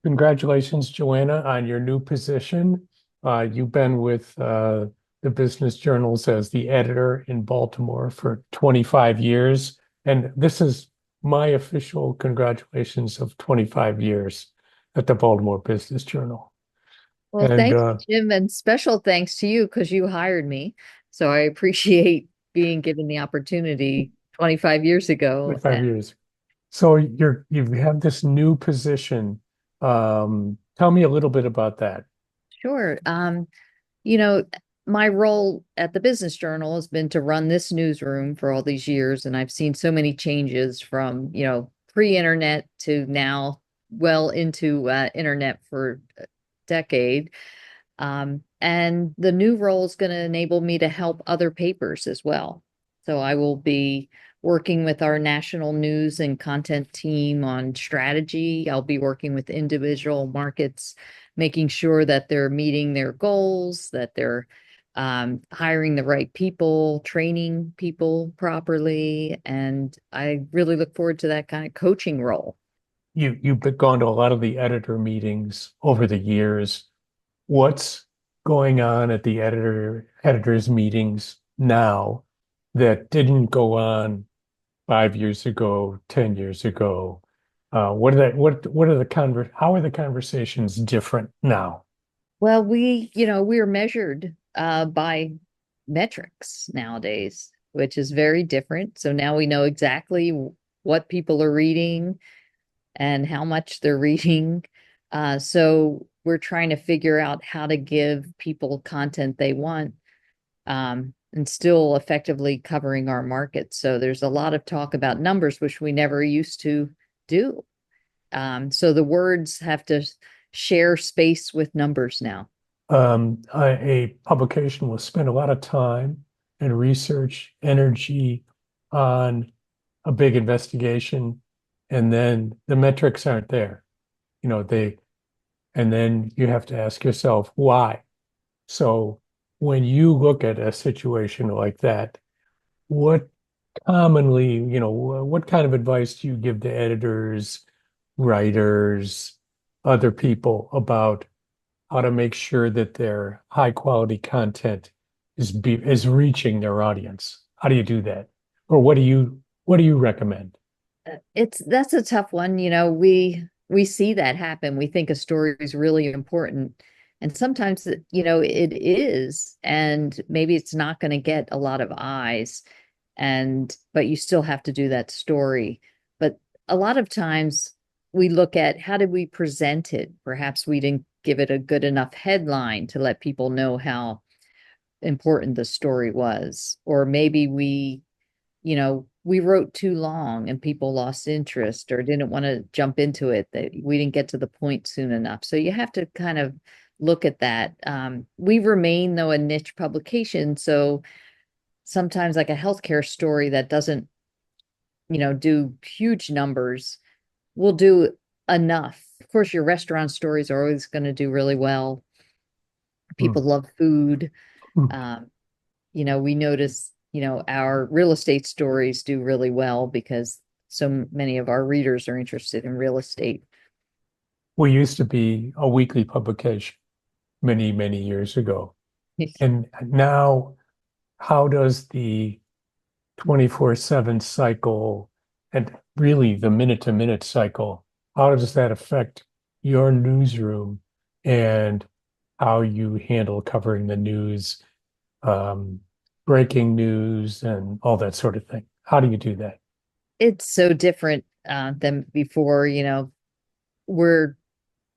Congratulations, Joanna, on your new position. You've been with the business journals as the editor in Baltimore for 25 years. And this is my official congratulations of 25 years at the Baltimore Business Journal. Well, And thank you, Jim, and special thanks to you because you hired me. So I appreciate being given the opportunity 25 years ago. 25 years. So you have this new position. Tell me a little bit about that. Sure. You know, my role at the Business Journal has been to run this newsroom for all these years, and I've seen so many changes from, pre-internet to now well into internet for a decade. And the new role is going to enable me to help other papers as well. So I will be working with our national news and content team on strategy. I'll be working with individual markets, making sure that they're meeting their goals, that they're hiring the right people, training people properly. And I really look forward to that kind of coaching role. You've gone to a lot of the editor meetings over the years. What's going on at the editors meetings now that didn't go on 5 years ago, 10 years ago? What are the how are the conversations different now? Well, we're measured by metrics nowadays, which is very different. So now we know exactly what people are reading and how much they're reading. So we're trying to figure out how to give people content they want, and still effectively covering our market. So there's a lot of talk about numbers, which we never used to do. So the words have to share space with numbers now. A publication will spend a lot of time and research, energy on a big investigation, and then the metrics aren't there. You know, and then you have to ask yourself why. So when you look at a situation like that, what what kind of advice do you give to editors, writers, other people about how to make sure that their high quality content is reaching their audience? How do you do that? Or what do you recommend? That's a tough one. We see that happen. We think a story is really important. And sometimes it is, and maybe it's not going to get a lot of eyes, but you still have to do that story. But a lot of times we look at how did we present it? Perhaps we didn't give it a good enough headline to let people know how important the story was. Or maybe we wrote too long and people lost interest or didn't want to jump into it, that we didn't get to the point soon enough. So you have to kind of look at that. We remain, though, a niche publication. So sometimes, like a healthcare story that doesn't, do huge numbers, will do enough. Of course, your restaurant stories are always going to do really well. Hmm. People love food. Hmm. Um, we notice, our real estate stories do really well because so many of our readers are interested in real estate. We used to be a weekly publication many, many years ago. And now, how does the 24/7 cycle and really the minute to minute cycle, how does that affect your newsroom and how you handle covering the news, um, breaking news, and all that sort of thing? How do you do that? It's so different than before, we're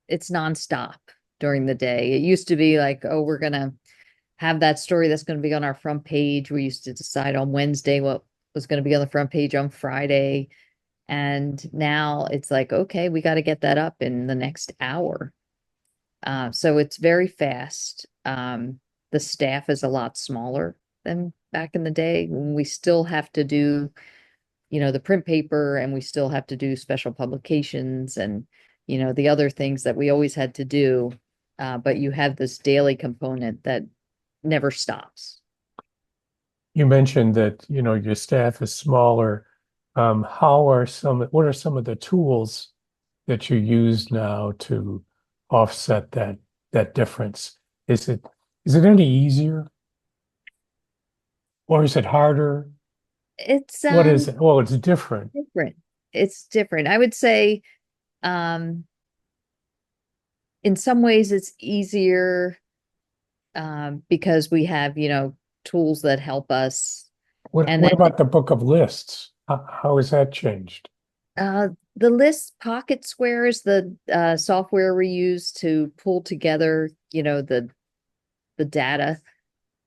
it's nonstop during the day. It used to be like, oh, we're gonna have that story that's going to be on our front page. We used to decide on Wednesday what was going to be on the front page on Friday. And now it's like, okay, we got to get that up in the next hour. So it's very fast. The staff is a lot smaller than back in the day when we still have to do, the print paper, and we still have to do special publications and, the other things that we always had to do. But you have this daily component that never stops. You mentioned that, your staff is smaller. What are some of the tools that you use now to offset that difference? Is it any easier or is it harder? It's What is it? Well, it's different. different. It's different. I would say um in some ways it's easier because we have, tools that help us. And What then about the book of lists? How has that changed? the list pocket squares, the software we use to pull together, the data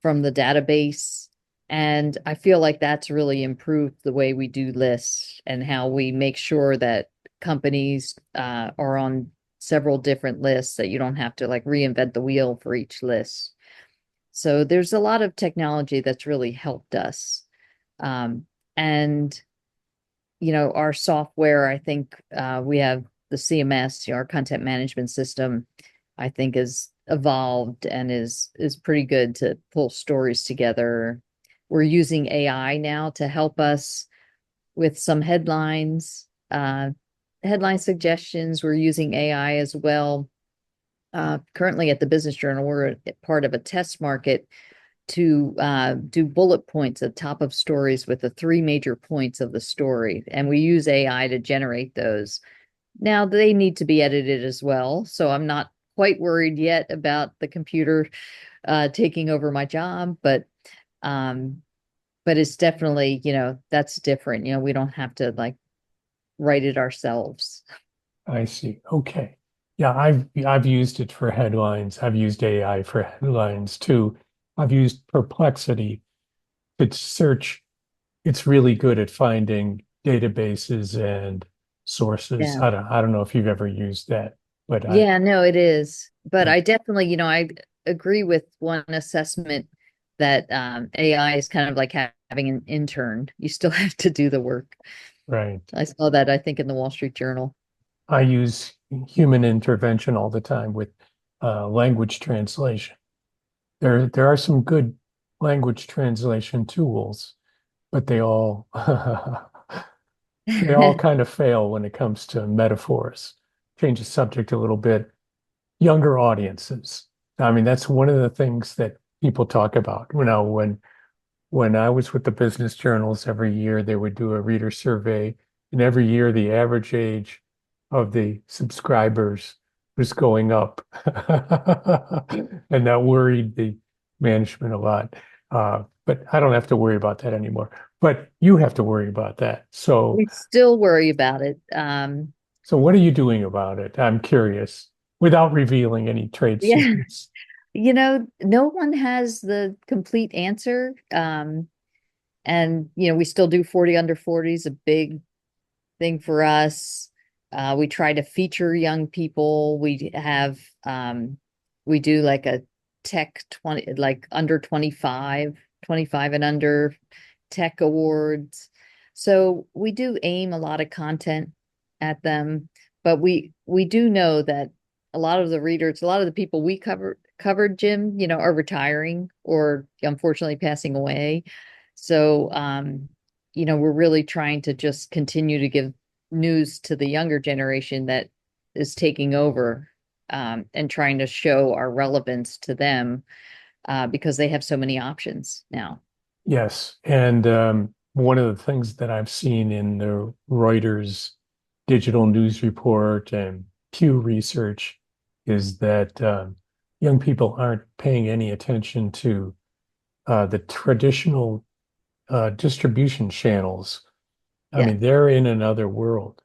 from the database. And I feel like that's really improved the way we do lists and how we make sure that companies are on several different lists, that you don't have to like reinvent the wheel for each list. So there's a lot of technology that's really helped us. And our software, I think we have the CMS, our content management system, I think is evolved and is pretty good to pull stories together. We're using AI now to help us with some headline suggestions. We're using AI as well. Currently at the Business Journal, we're part of a test market to do bullet points at top of stories with the three major points of the story. And we use AI to generate those. Now they need to be edited as well. So I'm not quite worried yet about the computer taking over my job, but it's definitely, that's different. We don't have to like write it ourselves. I see. Okay. Yeah, I've used it for headlines. I've used AI for headlines too. I've used Perplexity to search. It's really good at finding databases and sources. Yeah. I don't know if you've ever used that, but Yeah, no, it is. But I I definitely, I agree with one assessment that AI is kind of like having an intern. You still have to do the work. right. I saw that, I think, in the Wall Street Journal. I use human intervention all the time with language translation. There are some good language translation tools, but they all kind of fail when it comes to metaphors. Change the subject a little bit. Younger audiences. I mean, that's one of the things that people talk about. When I was with the business journals every year, they would do a reader survey, and every year the average age of the subscribers was going up, and that worried the management a lot. But I don't have to worry about that anymore. But you have to worry about that. We still worry about it. So what are you doing about it? I'm curious, without revealing any trade Yeah, secrets. no one has the complete answer. And we still do 40 under 40 is a big thing for us. We try to feature young people. We do like a tech 20, like under 25 and under tech awards. So we do aim a lot of content at them, but we do know that a lot of the readers, a lot of the people we covered, Jim, are retiring or unfortunately passing away. So we're really trying to just continue to give news to the younger generation that is taking over, and trying to show our relevance to them because they have so many options now. Yes, and one of the things that I've seen in the Reuters digital news report and Pew Research is that young people aren't paying any attention to the traditional distribution channels. I Yeah. mean, they're in another world.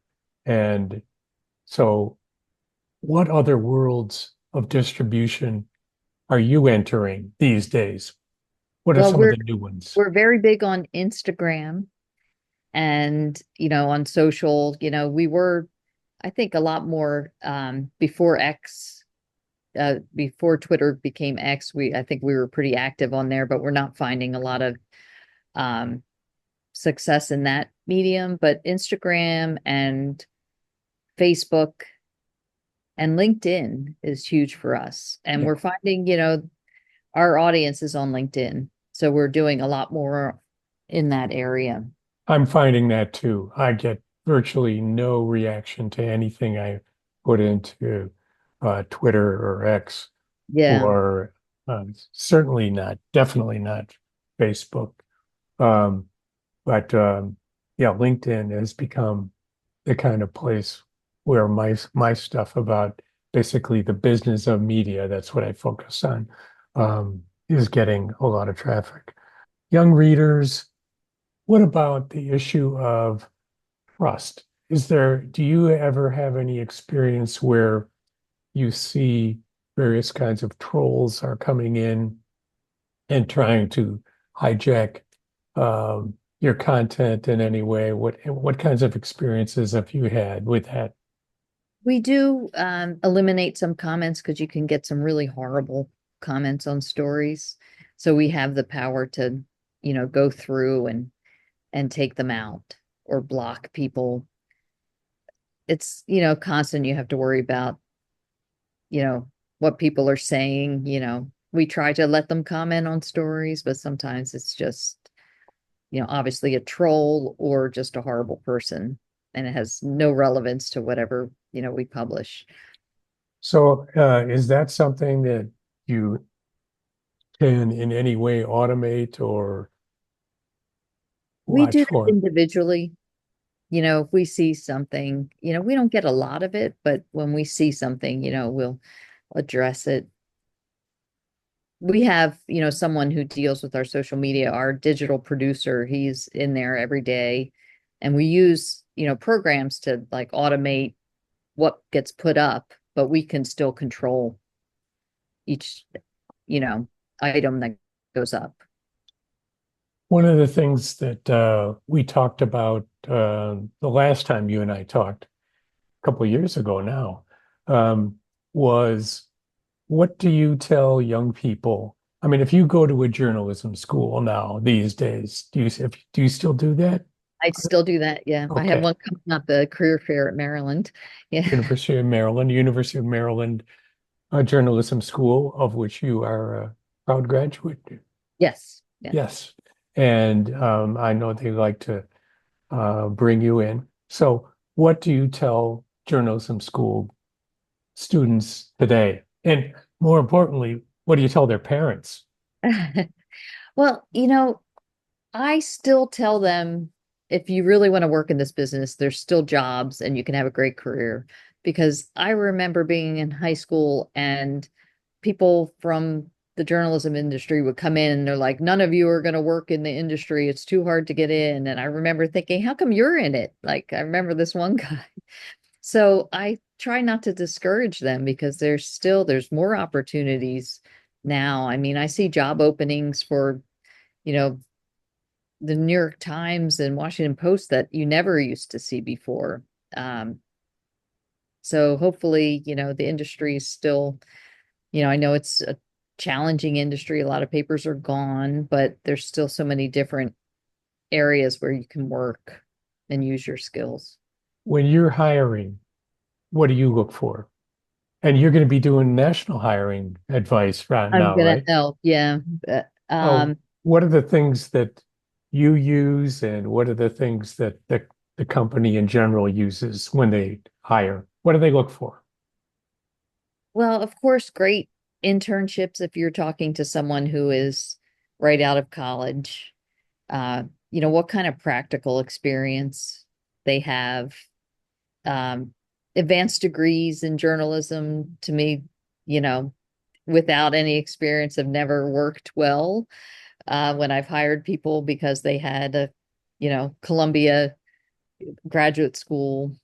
And so, what other worlds of distribution are you entering these days? What are Well, some of we're the new ones? we're very big on Instagram and on social. We were, I think, a lot more before X, before Twitter became X. I think we were pretty active on there, but we're not finding a lot of um success in that medium. But Instagram and Facebook and LinkedIn is huge for us. And Yeah, we're finding, our audience is on LinkedIn. So we're doing a lot more in that area. I'm finding that too. I get virtually no reaction to anything I put into Twitter or X, Yeah. or certainly not, definitely not Facebook. Um, but yeah, LinkedIn has become the kind of place where my stuff about basically the business of media, that's what I focus on, is getting a lot of traffic. Young readers, what about the issue of trust? Do you ever have any experience where you see various kinds of trolls are coming in and trying to hijack your content in any way? What kinds of experiences have you had with that? We do eliminate some comments because you can get some really horrible comments on stories. So we have the power to, go through and take them out or block people. It's, constant. You have to worry about, you know, what people are saying. We try to let them comment on stories, but sometimes it's just, obviously a troll or just a horrible person, and it has no relevance to whatever, we publish. So, is that something that you can in any way automate or We do watch that for? individually. If we see something, we don't get a lot of it, but when we see something, we'll address it. We have, someone who deals with our social media, our digital producer. He's in there every day, and we use, programs to like automate what gets put up, but we can still control each, you know, item that goes up. One of the things that we talked about the last time you and I talked, a couple of years ago now, was what do you tell young people? I mean, if you go to a journalism school now these days, do you still do that? I still do that. Yeah. I have Okay. one coming up, the career fair at Maryland. Yeah. University of Maryland Journalism School, of which you are a proud graduate. Yes. Yeah. Yes. And I know they like to bring you in. So, what do you tell journalism school students today? And more importantly, what do you tell their parents? Well, I still tell them, if you really want to work in this business, there's still jobs and you can have a great career. Because I remember being in high school and people from the journalism industry would come in and they're like, none of you are going to work in the industry. It's too hard to get in. And I remember thinking, how come you're in it? Like, I remember this one guy. So I try not to discourage them because there's more opportunities now. I mean, I see job openings for, you know, the New York Times and Washington Post that you never used to see before. Um, so hopefully, the industry is still, I know it's a challenging industry. A lot of papers are gone, but there's still so many different areas where you can work and use your skills. When you're hiring, what do you look for? And you're going to be doing national hiring advice right I'm now, gonna right? help. Yeah. Oh, what are the things that you use and what are the things that the company in general uses when they hire? What do they look for? Well, of course, great internships if you're talking to someone who is right out of college. Uh, what kind of practical experience they have. Um, Advanced degrees in journalism, to me, you know, without any experience, have never worked well. When I've hired people because they had a, Columbia graduate school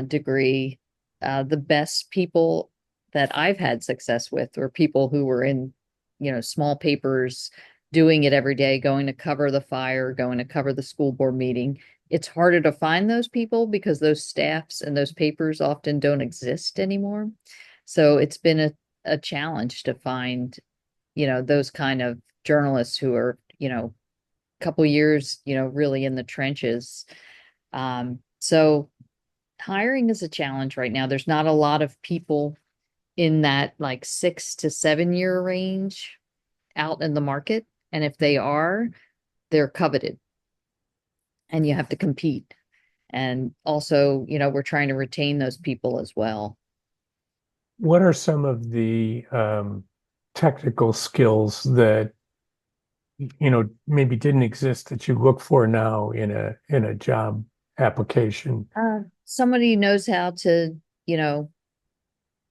degree. The best people that I've had success with were people who were in, small papers, doing it every day, going to cover the fire, going to cover the school board meeting. It's harder to find those people because those staffs and those papers often don't exist anymore. So it's been a challenge to find, those kind of journalists who are, couple years, really in the trenches. So hiring is a challenge right now. There's not a lot of people in that like 6 to 7 year range out in the market. And if they are, they're coveted and you have to compete. And also, we're trying to retain those people as well. What are some of the technical skills that maybe didn't exist that you look for now in a job application? Somebody knows how to, you know,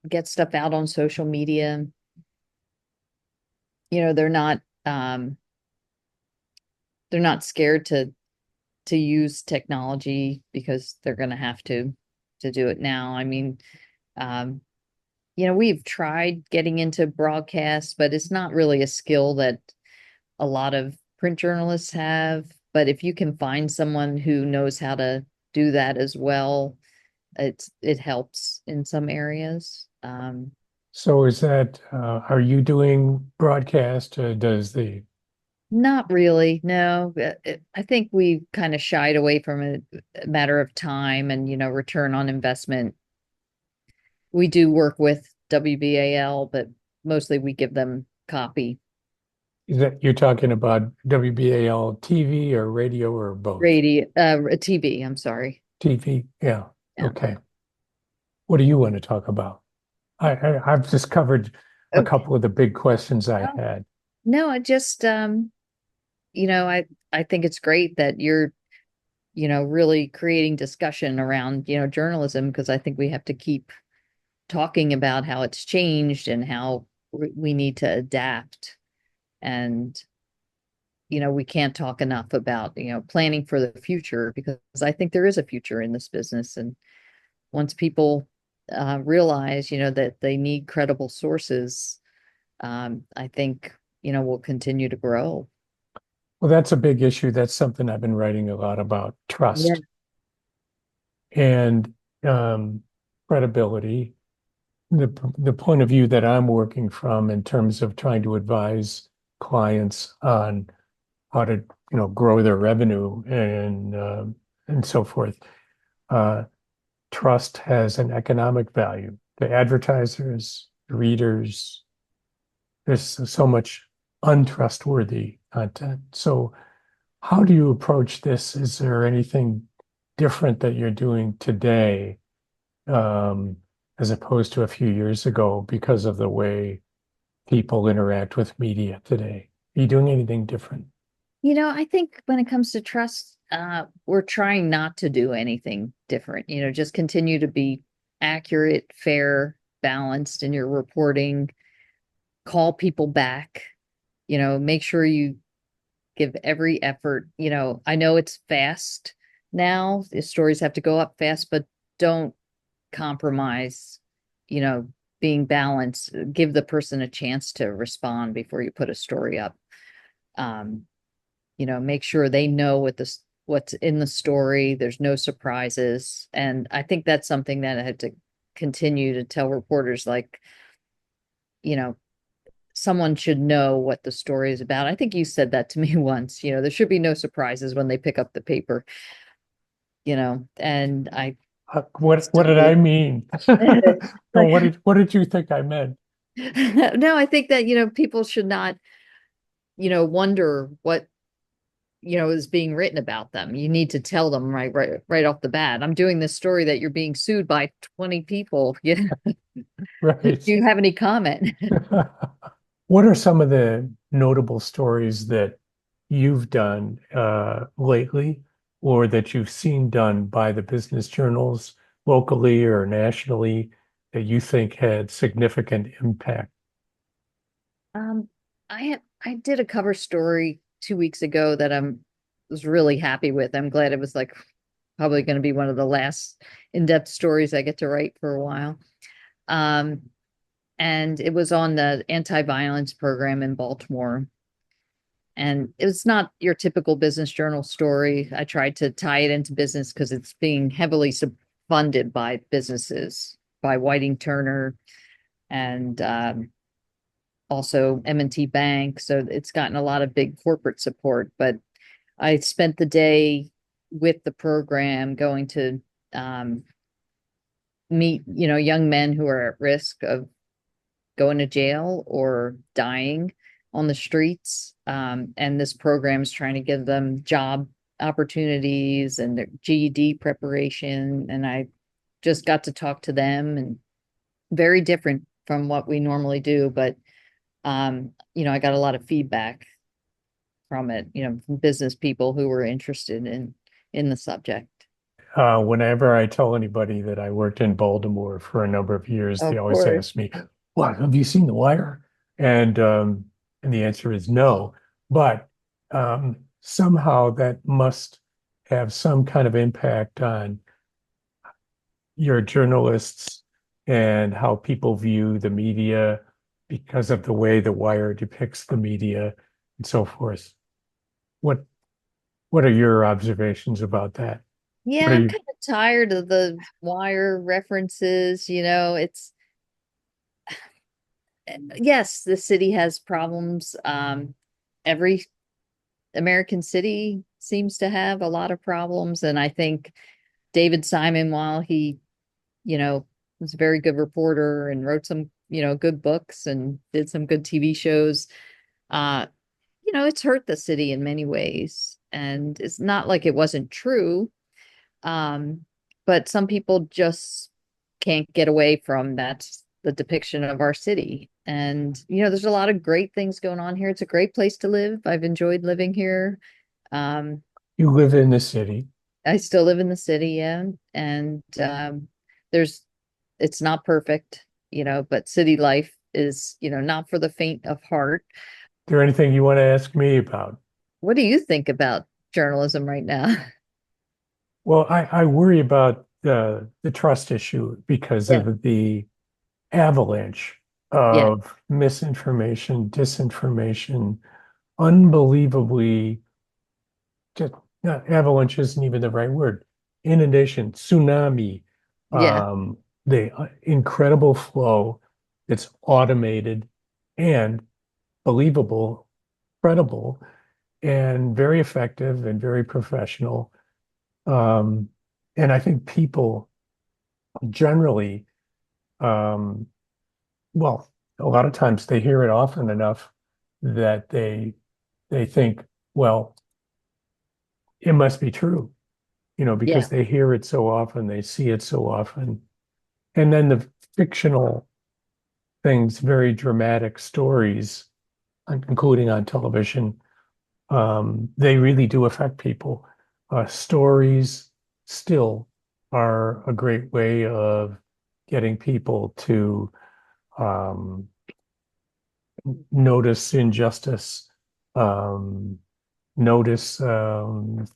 get stuff out on social media. They're not scared to use technology because they're going to have to do it now. I mean, um, we've tried getting into broadcast, but it's not really a skill that a lot of print journalists have. But if you can find someone who knows how to do that as well, it helps in some areas. So is that, are you doing broadcast? Does the, Not really, no. I think we kind of shied away from a matter of time and, return on investment. We do work with WBAL, but mostly we give them copy, is that you're talking about WBAL TV or radio or both? radio, TV, I'm sorry. TV? Yeah. Yeah. Okay. What do you want to talk about? I've just covered a Okay. couple of the big questions I Oh, had. no, I just, I think it's great that you're, really creating discussion around, journalism, because I think we have to keep talking about how it's changed and how we need to adapt. And, we can't talk enough about, planning for the future, because I think there is a future in this business. And once people realize, that they need credible sources, I think, we'll continue to grow. Well, that's a big issue. That's something I've been writing a lot about, Yeah. trust and credibility. The point of view that I'm working from in terms of trying to advise clients on how to, grow their revenue and so forth. Uh, Trust has an economic value. The advertisers, readers, there's so much untrustworthy content. So how do you approach this? Is there anything different that you're doing today, um, as opposed to a few years ago because of the way people interact with media today? Are you doing anything different? I think when it comes to trust, we're trying not to do anything different, just continue to be accurate, fair, balanced in your reporting, call people back, make sure you give every effort. I know it's fast now, the stories have to go up fast, but don't compromise, you know, being balanced. Give the person a chance to respond before you put a story up. Um, make sure they know what's in the story. There's no surprises. And I think that's something that I had to continue to tell reporters, like, you know, someone should know what the story is about. I think you said that to me once, there should be no surprises when they pick up the paper, and I What still did I believe. mean? No, what did you think I meant? No, I think that, people should not, wonder what, is being written about them. You need to tell them right off the bat. I'm doing this story that you're being sued by 20 people. Do Right. you have any comment? What are some of the notable stories that you've done lately or that you've seen done by the business journals locally or nationally that you think had significant impact? Um, I did a cover story 2 weeks ago that was really happy with. I'm glad it was like probably going to be one of the last in-depth stories I get to write for a while. Um, and it was on the anti-violence program in Baltimore. And it's not your typical business journal story. I tried to tie it into business because it's being heavily funded by businesses, by Whiting Turner and also M&T Bank. So it's gotten a lot of big corporate support. But I spent the day with the program going to um, meet, young men who are at risk of going to jail or dying on the streets. And this program is trying to give them job opportunities and their GED preparation. And I just got to talk to them, and very different from what we normally do. But, I got a lot of feedback from it, from business people who were interested in the subject. Whenever I tell anybody that I worked in Baltimore for a number of years, they Of always course. ask me, "What, have you seen The Wire?" And the answer is no. But somehow that must have some kind of impact on your journalists and how people view the media because of the way The Wire depicts the media and so forth. What what are your observations about that? Yeah, What are I'm you kind of tired of the wire references. It's yes, the city has problems. Every American city seems to have a lot of problems. And I think David Simon, while he, you know, was a very good reporter and wrote some, good books and did some good TV shows, uh, it's hurt the city in many ways. And it's not like it wasn't true. Um, but some people just can't get away from that's the depiction of our city. And, there's a lot of great things going on here. It's a great place to live. I've enjoyed living here. Um, you live in the city? I still live in the city, yeah. And there's it's not perfect, but city life is, not for the faint of heart. There anything you want to ask me about? What do you think about journalism right now? Well, I worry about the trust issue because Yeah. of the avalanche Yeah. of misinformation, disinformation, unbelievably just avalanche isn't even the right word. Inundation, tsunami, Yeah. the incredible flow that's automated and believable, credible, and very effective and very professional. Um, and I think people generally, um, well, a lot of times they hear it often enough that they think, well, it must be true, Yeah. because they hear it so often, they see it so often. And then the fictional things, very dramatic stories, including on television, they really do affect people. Stories still are a great way of getting people to um, notice injustice, um, notice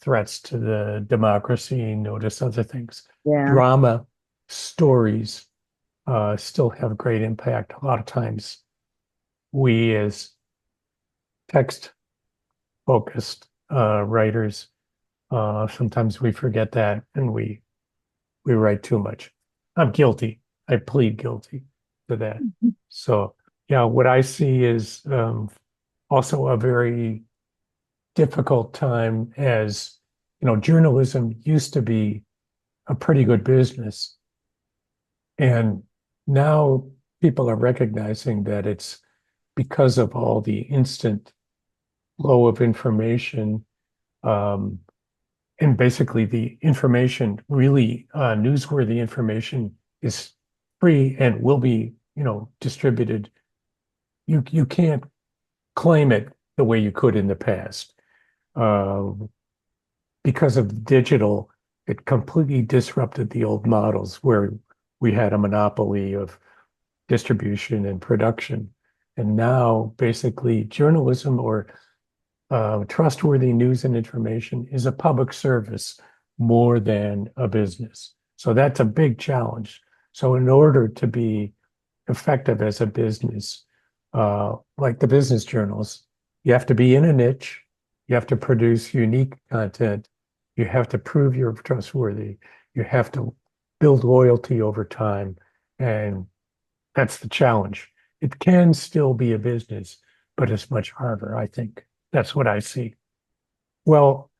threats to the democracy, notice other things. Yeah. Drama stories still have great impact. A lot of times, we as text focused writers, sometimes we forget that and we write too much. I'm guilty. I plead guilty to that. So, yeah, what I see is also a very difficult time as, journalism used to be a pretty good business. And now people are recognizing that it's because of all the instant flow of information, um, and basically the information, really newsworthy information, is free and will be, distributed. You can't claim it the way you could in the past. Uh, because of digital, it completely disrupted the old models where we had a monopoly of distribution and production. And now, basically, journalism or trustworthy news and information is a public service more than a business. So that's a big challenge. So, in order to be effective as a business, like the business journals, you have to be in a niche, you have to produce unique content, you have to prove you're trustworthy, you have to build loyalty over time, and that's the challenge. It can still be a business, but it's much harder, I think. That's what I see. Well,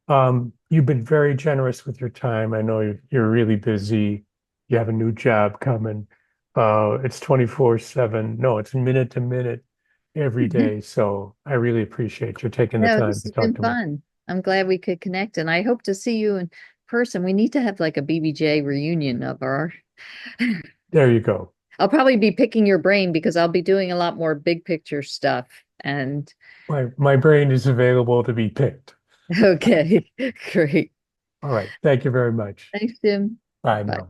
you've been very generous with your time. I know you're really busy. You have a new job coming. It's 24/7. No, it's minute to minute every day. So I really appreciate you taking the No, time this to has talk been to me. fun. I'm glad we could connect, and I hope to see you in person. We need to have like a BBJ reunion of our. There you go. I'll probably be picking your brain because I'll be doing a lot more big picture stuff. And My brain is available to be picked. okay, great. All right. Thank you very much. Thanks, Jim. Bye Bye. now.